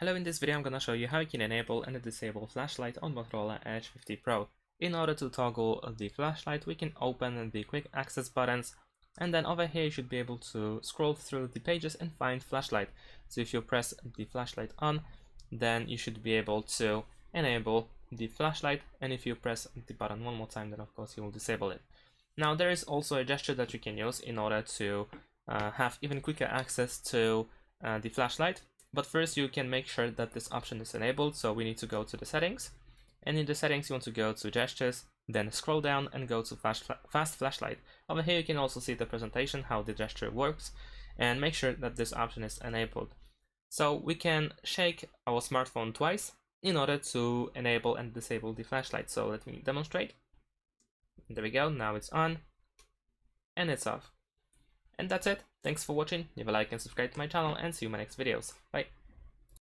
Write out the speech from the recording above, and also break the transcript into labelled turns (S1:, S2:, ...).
S1: Hello, in this video I'm gonna show you how you can enable and disable flashlight on Motorola Edge 50 Pro. In order to toggle the flashlight, we can open the quick access buttons, and then over here you should be able to scroll through the pages and find flashlight. So if you press the flashlight on, then you should be able to enable the flashlight, and if you press the button one more time, then of course you will disable it. Now there is also a gesture that you can use in order to have even quicker access to the flashlight. But first you can make sure that this option is enabled, so we need to go to the settings, and in the settings you want to go to gestures, then scroll down and go to fast flashlight. Over here you can also see the presentation, how the gesture works, and make sure that this option is enabled. So we can shake our smartphone twice in order to enable and disable the flashlight. So let me demonstrate. There we go, now it's on and it's off. And that's it. Thanks for watching. Leave a like and subscribe to my channel, and see you in my next videos. Bye.